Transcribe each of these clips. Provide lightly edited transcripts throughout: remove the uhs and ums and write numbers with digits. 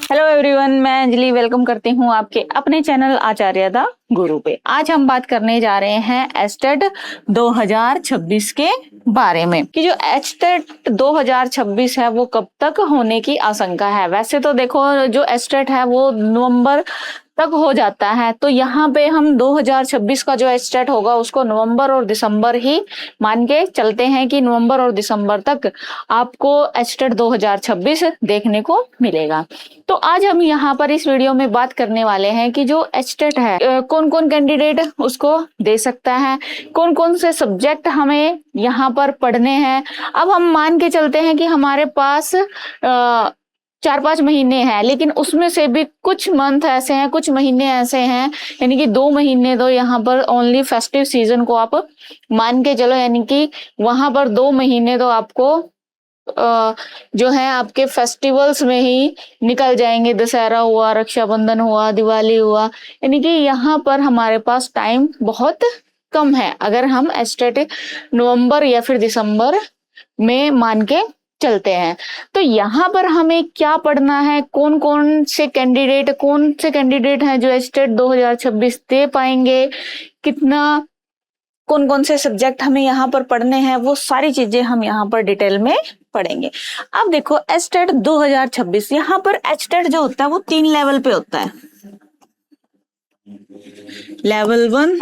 Hello everyone, मैं Anjali welcome करती हूँ आपके अपने चैनल आचार्य दा गुरु पे। आज हम बात करने जा रहे हैं एचटेट 2026 के बारे में कि जो एचटेट 2026 है वो कब तक होने की आशंका है। वैसे तो देखो, जो एचटेट है वो नवंबर तक हो जाता है, तो यहाँ पे हम 2026 का जो एचटेट होगा उसको नवंबर और दिसंबर ही मान के चलते हैं कि नवंबर और दिसंबर तक आपको एचटेट 2026 देखने को मिलेगा। तो आज हम यहाँ पर इस वीडियो में बात करने वाले हैं कि जो एचटेट है कौन कौन कैंडिडेट उसको दे सकता है, कौन कौन से सब्जेक्ट हमें यहाँ पर पढ़ने हैं। अब हम मान के चलते हैं कि हमारे पास 4-5 महीने हैं, लेकिन उसमें से भी कुछ मंथ ऐसे हैं, कुछ महीने ऐसे हैं, यानी कि 2 महीने तो यहाँ पर ओनली फेस्टिव सीजन को आप मान के चलो, यानी कि वहां पर 2 महीने तो आपको जो है आपके फेस्टिवल्स में ही निकल जाएंगे। दशहरा हुआ, रक्षाबंधन हुआ, दिवाली हुआ, यानी कि यहाँ पर हमारे पास टाइम बहुत कम है अगर हम एस्टेटिक नवंबर या फिर दिसंबर में मान के चलते हैं। तो यहाँ पर हमें क्या पढ़ना है, कौन कौन से कैंडिडेट हैं जो एस्टेट 2026 दे पाएंगे, कितना कौन कौन से सब्जेक्ट हमें यहाँ पर पढ़ने हैं, वो सारी चीजें हम यहाँ पर डिटेल में पढ़ेंगे। अब देखो एचटेट 2026, यहाँ पर एचटेट जो होता है वो 3 लेवल पे होता है। लेवल 1,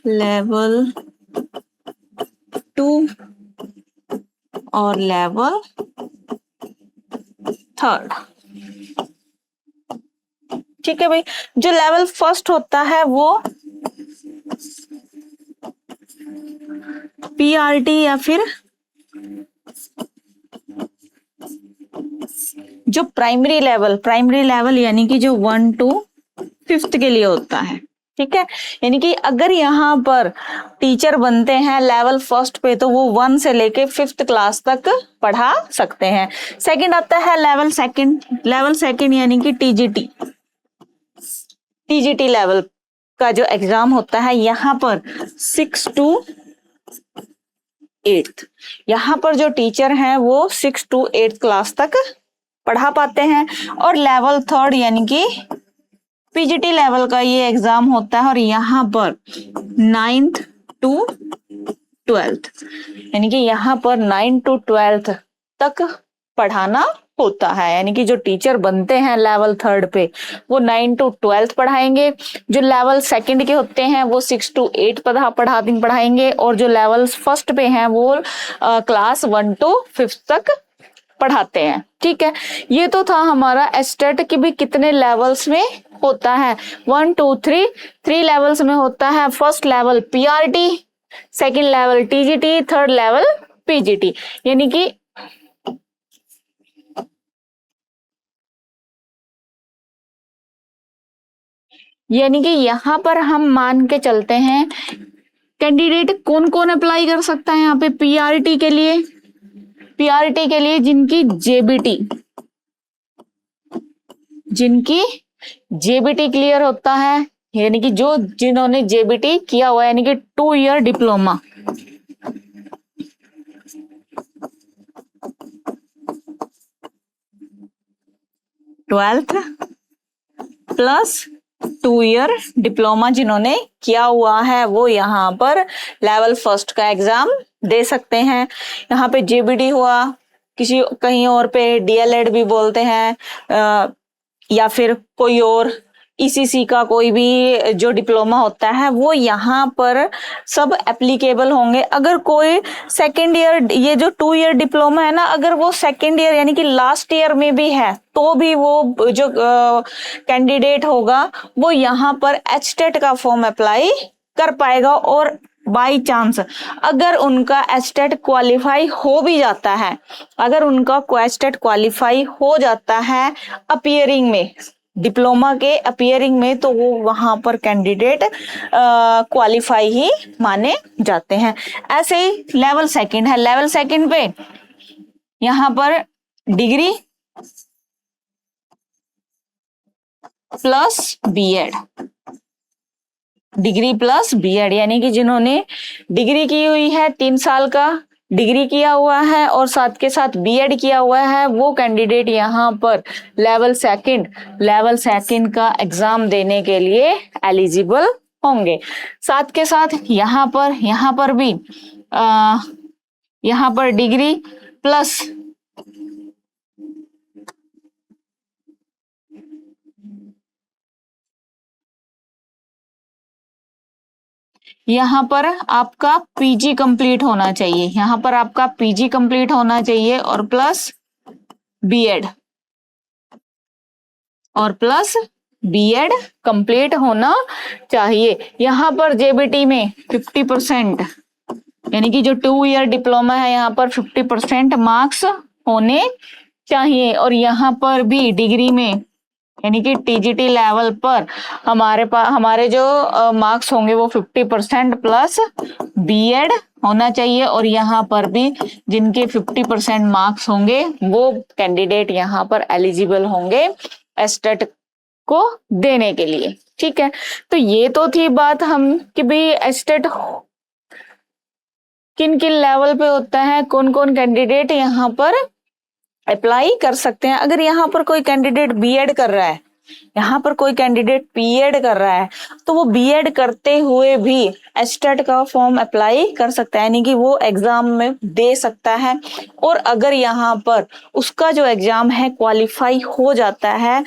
लेवल 2 और लेवल 3। ठीक है भाई। जो लेवल फर्स्ट होता है वो पीआरटी या फिर जो प्राइमरी लेवल यानी कि जो 1 to 5th के लिए होता है। ठीक है, यानी कि अगर यहाँ पर टीचर बनते हैं लेवल फर्स्ट पे तो वो 1 से लेके 5th क्लास तक पढ़ा सकते हैं। सेकंड आता है लेवल सेकंड यानी कि टीजीटी लेवल का जो एग्जाम होता है यहाँ पर 6 to 8th, यहाँ पर जो टीचर हैं वो 6 to 8th क्लास तक पढ़ा पाते हैं। और लेवल 3 यानी कि पीजीटी लेवल का ये एग्जाम होता है और यहाँ पर 9th to 12th, यानी कि यहाँ पर 9 to 12th तक पढ़ाना होता है। यानी कि जो टीचर बनते हैं लेवल 3 पे वो 9 to 12th पढ़ाएंगे। जो लेवल सेकंड के होते हैं वो 6 to 8 पढ़ाएंगे और जो लेवल फर्स्ट पे हैं वो क्लास 1 to 5th तक पढ़ाते हैं। ठीक है, ये तो था हमारा एस्टेट की भी कितने लेवल्स में होता है। 1 2 3 लेवल्स में होता है। First level PRT, second level TGT, third level PGT. यानी कि यहाँ पर हम मान के चलते हैं कैंडिडेट कौन कौन अप्लाई कर सकता है यहाँ पे पीआरटी के लिए। जिनकी जेबीटी क्लियर होता है, यानी कि जिन्होंने जेबीटी किया हुआ है, यानी कि 2 year diploma. Twelfth plus 2 year diploma जिन्होंने किया हुआ है वो यहाँ पर लेवल फर्स्ट का एग्जाम दे सकते हैं। यहाँ पे जेबीटी हुआ, किसी कहीं और पे डीएलएड भी बोलते हैं, या फिर कोई और ईसीसी का कोई भी जो डिप्लोमा होता है वो यहाँ पर सब एप्लीकेबल होंगे। अगर कोई सेकेंड ईयर, ये जो 2 ईयर डिप्लोमा है ना, अगर वो सेकेंड ईयर यानी कि लास्ट ईयर में भी है तो भी वो जो कैंडिडेट होगा वो यहाँ पर एचटेट का फॉर्म अप्लाई कर पाएगा। और बाई चांस अगर उनका एचटेट क्वालिफाई हो भी जाता है, अपीयरिंग में, डिप्लोमा के अपीयरिंग में, तो वो वहां पर कैंडिडेट क्वालिफाई ही माने जाते हैं। ऐसे ही लेवल सेकंड है। लेवल सेकंड पे यहाँ पर डिग्री प्लस बीएड, यानी कि जिन्होंने डिग्री की हुई है 3 साल का डिग्री किया हुआ है और साथ के साथ बीएड किया हुआ है, वो कैंडिडेट यहाँ पर लेवल सेकंड का एग्जाम देने के लिए एलिजिबल होंगे। साथ के साथ यहाँ पर भी यहाँ पर डिग्री प्लस यहाँ पर आपका पीजी कंप्लीट होना चाहिए, यहाँ पर आपका पीजी कंप्लीट होना चाहिए और प्लस बीएड कंप्लीट होना चाहिए। यहाँ पर जेबीटी में 50% यानी कि जो 2 ईयर डिप्लोमा है यहाँ पर 50% मार्क्स होने चाहिए। और यहाँ पर भी डिग्री में यानी कि टीजीटी लेवल पर हमारे जो मार्क्स होंगे वो 50% प्लस बीएड होना चाहिए। और यहाँ पर भी जिनके 50% मार्क्स होंगे वो कैंडिडेट यहाँ पर एलिजिबल होंगे एस्टेट को देने के लिए। ठीक है, तो ये तो थी बात हम कि भाई एस्टेट किन किन लेवल पे होता है, कौन कौन कैंडिडेट यहाँ पर अप्लाई कर सकते हैं। अगर यहाँ पर कोई कैंडिडेट बीएड कर रहा है, यहाँ पर कोई कैंडिडेट बीएड कर रहा है, तो वो बीएड करते हुए भी एस्टेट का फॉर्म अप्लाई कर सकता है, यानी कि वो एग्जाम में दे सकता है। और अगर यहाँ पर उसका जो एग्जाम है क्वालिफाई हो जाता है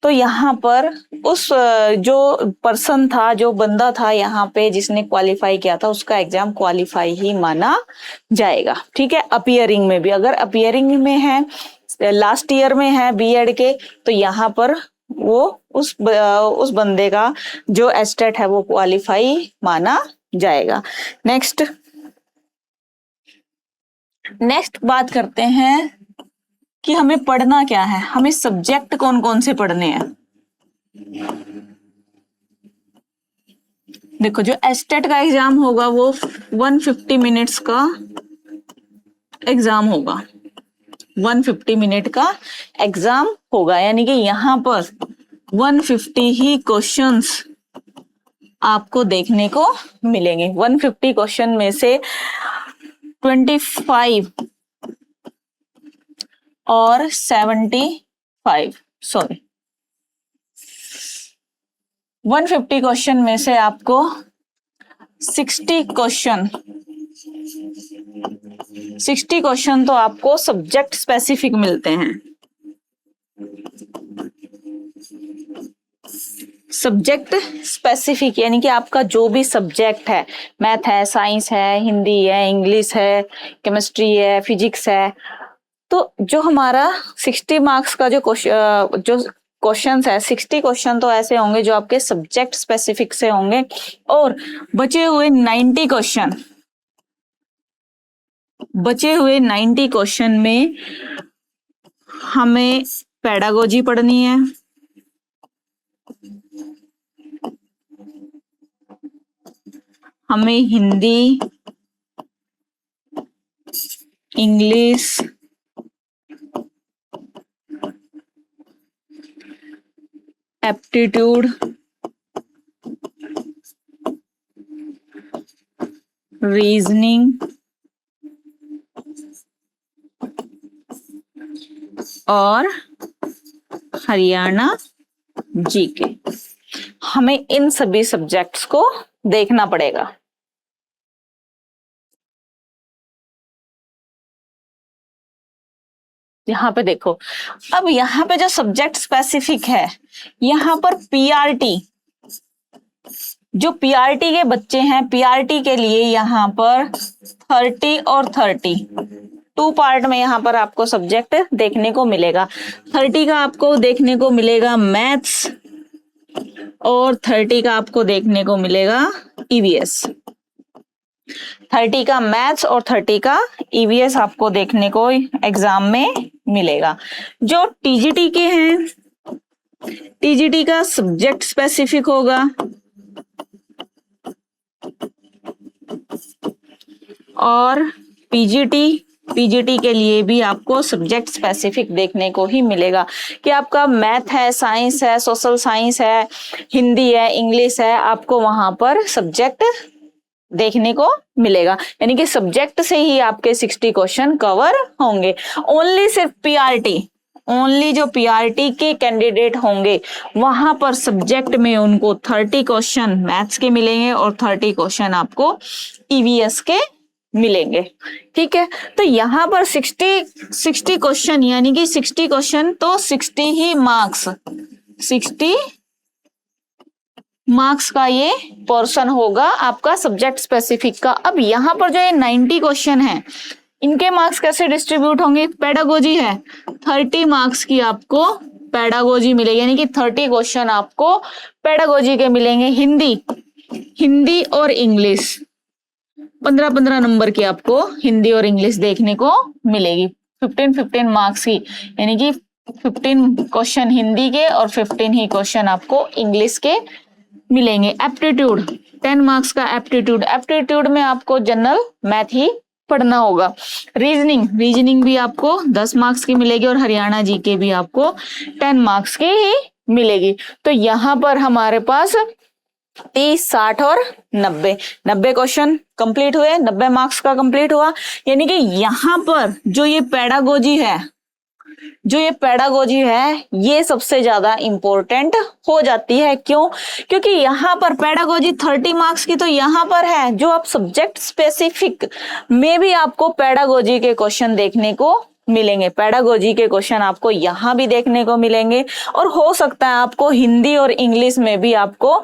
तो यहाँ पर उस जो पर्सन था, जो बंदा था यहाँ पे जिसने क्वालिफाई किया था, उसका एग्जाम क्वालिफाई ही माना जाएगा। ठीक है, अपीयरिंग में भी, अगर अपीयरिंग में है, लास्ट ईयर में है बीएड के, तो यहाँ पर वो उस बंदे का जो एस्टेट है वो क्वालिफाई माना जाएगा। नेक्स्ट बात करते हैं कि हमें पढ़ना क्या है, हमें सब्जेक्ट कौन कौन से पढ़ने हैं। देखो, जो एस्टेट का एग्जाम होगा वो 150 मिनट्स का एग्जाम होगा, 150 मिनट का एग्जाम होगा, यानी कि यहाँ पर 150 ही क्वेश्चंस आपको देखने को मिलेंगे। 150 क्वेश्चन में से 25 और 75 150 क्वेश्चन में से आपको 60 क्वेश्चन तो आपको सब्जेक्ट स्पेसिफिक मिलते हैं। सब्जेक्ट स्पेसिफिक यानी कि आपका जो भी सब्जेक्ट है, मैथ है, साइंस है, हिंदी है, इंग्लिश है, केमिस्ट्री है, फिजिक्स है, तो जो हमारा 60 मार्क्स का जो क्वेश्चंस है, 60 क्वेश्चन तो ऐसे होंगे जो आपके सब्जेक्ट स्पेसिफिक से होंगे। और बचे हुए 90 क्वेश्चन में हमें पेडागोजी पढ़नी है, हमें हिंदी, इंग्लिश, एप्टीट्यूड, रीजनिंग और हरियाणा जीके, हमें इन सभी सब्जेक्ट्स को देखना पड़ेगा। यहाँ पे देखो, अब यहाँ पे जो सब्जेक्ट स्पेसिफिक है, यहाँ पर पीआरटी, जो पीआरटी के बच्चे हैं, पीआरटी के लिए यहाँ पर 30 और 30 2 पार्ट में यहाँ पर आपको सब्जेक्ट देखने को मिलेगा। 30 का आपको देखने को मिलेगा मैथ्स और 30 का आपको देखने को मिलेगा ईवीएस। 30 का मैथ्स और 30 का ईवीएस आपको देखने को एग्जाम में मिलेगा। जो टीजीटी के हैं, टीजीटी का सब्जेक्ट स्पेसिफिक होगा और पीजीटी के लिए भी आपको सब्जेक्ट स्पेसिफिक देखने को ही मिलेगा कि आपका मैथ है, साइंस है, सोशल साइंस है, हिंदी है, इंग्लिश है, आपको वहां पर सब्जेक्ट देखने को मिलेगा, यानी कि सब्जेक्ट से ही आपके 60 क्वेश्चन कवर होंगे। ओनली सिर्फ पीआरटी, ओनली जो पीआरटी के कैंडिडेट होंगे वहां पर सब्जेक्ट में उनको 30 क्वेश्चन मैथ्स के मिलेंगे और 30 क्वेश्चन आपको ईवीएस के मिलेंगे। ठीक है, तो यहाँ पर 60 क्वेश्चन यानी कि 60 क्वेश्चन तो 60 ही मार्क्स, 60 मार्क्स का ये पोर्शन होगा आपका सब्जेक्ट स्पेसिफिक का। अब यहाँ पर जो ये 90 क्वेश्चन है इनके मार्क्स कैसे डिस्ट्रीब्यूट होंगे? पेडागोजी है, 30 मार्क्स की आपको पेडागोजी मिलेगी, यानी कि 30 क्वेश्चन आपको पेडागोजी के मिलेंगे। हिंदी और इंग्लिश 15-15 नंबर की आपको हिंदी और इंग्लिश देखने को मिलेगी, 15-15 मार्क्स की, यानी कि 15 क्वेश्चन हिंदी के और 15 ही क्वेश्चन आपको इंग्लिश के मिलेंगे। एप्टीट्यूड 10 मार्क्स का एप्टीट्यूड में आपको जनरल मैथ ही पढ़ना होगा। रीजनिंग भी आपको 10 मार्क्स की मिलेगी और हरियाणा जीके भी आपको 10 मार्क्स की ही मिलेगी। तो यहाँ पर हमारे पास 30, 60 और 90 क्वेश्चन कंप्लीट हुए, 90 मार्क्स का कंप्लीट हुआ। यानी कि यहाँ पर जो ये पेडागोजी है ये सबसे ज्यादा इंपॉर्टेंट हो जाती है। क्यों? क्योंकि यहाँ पर पेडागोजी 30 मार्क्स की तो यहाँ पर है, जो आप सब्जेक्ट स्पेसिफिक में भी आपको पेडागोजी के क्वेश्चन देखने को मिलेंगे, पेडागोजी के क्वेश्चन आपको यहाँ भी देखने को मिलेंगे और हो सकता है आपको हिंदी और इंग्लिश में भी आपको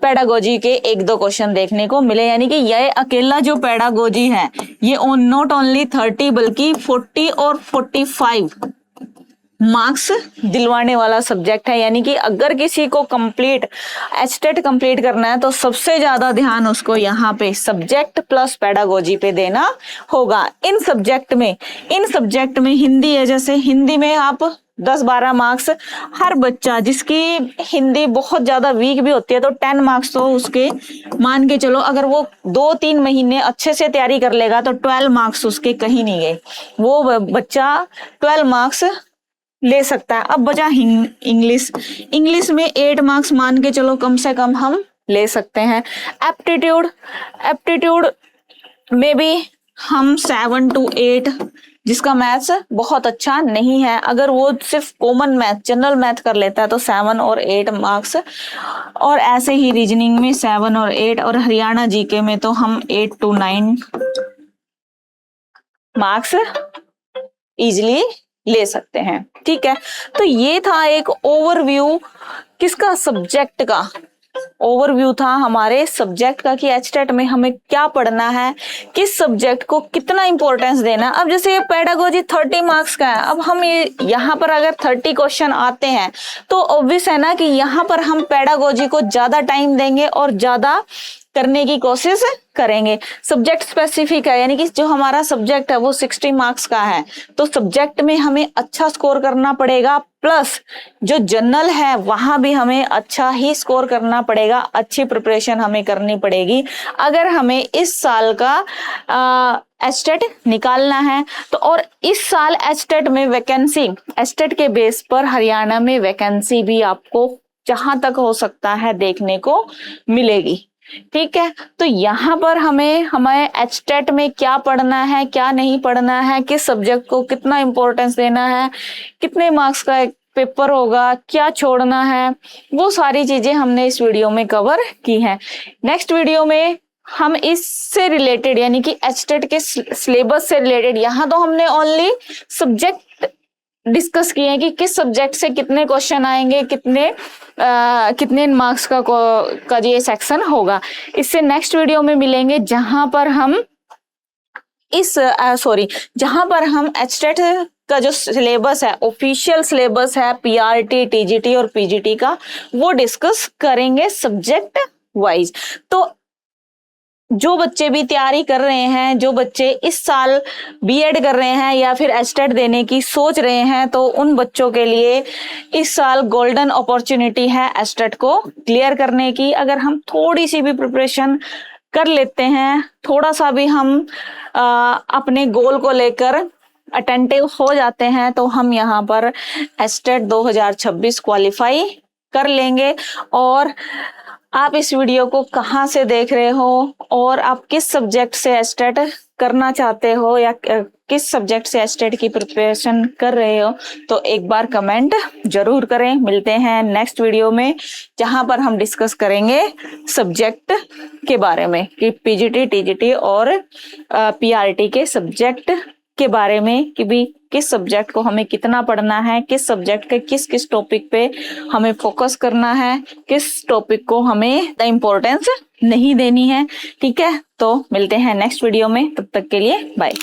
पेडागोजी के 1-2 क्वेश्चन देखने को मिले। यानी कि यह अकेला जो पेडागोजी है ये नॉट ओनली 30 बल्कि 40 और 45 मार्क्स दिलवाने वाला सब्जेक्ट है। यानी कि अगर किसी को एचटेट कंप्लीट करना है तो सबसे ज्यादा ध्यान उसको यहाँ पे सब्जेक्ट प्लस पेडागोजी पे देना होगा। इन सब्जेक्ट में हिंदी है, जैसे हिंदी में आप 10-12 मार्क्स, हर बच्चा जिसकी हिंदी बहुत ज्यादा वीक भी होती है तो 10 मार्क्स तो उसके मान के चलो, अगर वो 2-3 महीने अच्छे से तैयारी कर लेगा तो 12 मार्क्स उसके कहीं नहीं गए, वो बच्चा 12 मार्क्स ले सकता है। अब बचा इंग्लिश में 8 मार्क्स मान के चलो कम से कम हम ले सकते हैं। एप्टीट्यूड में भी हम 7 to 8, जिसका मैथ्स बहुत अच्छा नहीं है, अगर वो सिर्फ कॉमन मैथ जनरल मैथ कर लेता है तो 7 और 8 मार्क्स, और ऐसे ही रीजनिंग में 7 और 8, और हरियाणा जीके में तो हम 8 to 9 मार्क्स इजिली ले सकते हैं। ठीक है, तो ये था एक ओवरव्यू किसका, सब्जेक्ट का ओवरव्यू था हमारे सब्जेक्ट का कि एचटेट में हमें क्या पढ़ना है, किस सब्जेक्ट को कितना इंपॉर्टेंस देना। अब जैसे ये पेडागोजी 30 मार्क्स का है, अब हम यहाँ पर अगर 30 क्वेश्चन आते हैं तो ऑब्वियस है ना कि यहाँ पर हम पेडागोजी को ज्यादा टाइम देंगे और ज्यादा करने की कोशिश करेंगे। सब्जेक्ट स्पेसिफिक है, यानी कि जो हमारा सब्जेक्ट है वो 60 मार्क्स का है, तो सब्जेक्ट में हमें अच्छा स्कोर करना पड़ेगा, प्लस जो जनरल है वहां भी हमें अच्छा ही स्कोर करना पड़ेगा, अच्छी प्रिपरेशन हमें करनी पड़ेगी अगर हमें इस साल का एचटेट निकालना है। तो और इस साल एचटेट में वैकेंसी, एचटेट के बेस पर हरियाणा में वैकेंसी भी आपको जहां तक हो सकता है देखने को मिलेगी। ठीक है, तो यहाँ पर हमें एचटेट में क्या पढ़ना है, क्या नहीं पढ़ना है, किस सब्जेक्ट को कितना इंपॉर्टेंस देना है, कितने मार्क्स का एक पेपर होगा, क्या छोड़ना है, वो सारी चीजें हमने इस वीडियो में कवर की हैं। नेक्स्ट वीडियो में हम इससे रिलेटेड यानी कि एचटेट के सिलेबस से रिलेटेड, यहाँ तो हमने ओनली सब्जेक्ट डिस्कस किए हैं कि किस सब्जेक्ट से कितने क्वेश्चन आएंगे, कितने मार्क्स का ये सेक्शन होगा। इससे नेक्स्ट वीडियो में मिलेंगे जहां पर हम एचटेट का जो सिलेबस है, ऑफिशियल सिलेबस है पीआरटी, टीजीटी और पीजीटी का, वो डिस्कस करेंगे सब्जेक्ट वाइज। तो जो बच्चे भी तैयारी कर रहे हैं, जो बच्चे इस साल बीएड कर रहे हैं या फिर एचटेट देने की सोच रहे हैं, तो उन बच्चों के लिए इस साल गोल्डन अपॉर्चुनिटी है एचटेट को क्लियर करने की। अगर हम थोड़ी सी भी प्रिपरेशन कर लेते हैं, थोड़ा सा भी हम अपने गोल को लेकर अटेंटिव हो जाते हैं, तो हम यहाँ पर एचटेट 2026 क्वालिफाई कर लेंगे और आप इस वीडियो को कहाँ से देख रहे हो और आप किस सब्जेक्ट से एस्टेट करना चाहते हो या किस सब्जेक्ट से एस्टेट की प्रिपरेशन कर रहे हो, तो एक बार कमेंट जरूर करें। मिलते हैं नेक्स्ट वीडियो में, जहां पर हम डिस्कस करेंगे सब्जेक्ट के बारे में कि पीजीटी, टीजीटी और पीआरटी के सब्जेक्ट के बारे में कि भी किस सब्जेक्ट को हमें कितना पढ़ना है, किस सब्जेक्ट के किस किस टॉपिक पे हमें फोकस करना है, किस टॉपिक को हमें इम्पोर्टेंस नहीं देनी है। ठीक है, तो मिलते हैं नेक्स्ट वीडियो में, तब तक के लिए बाय।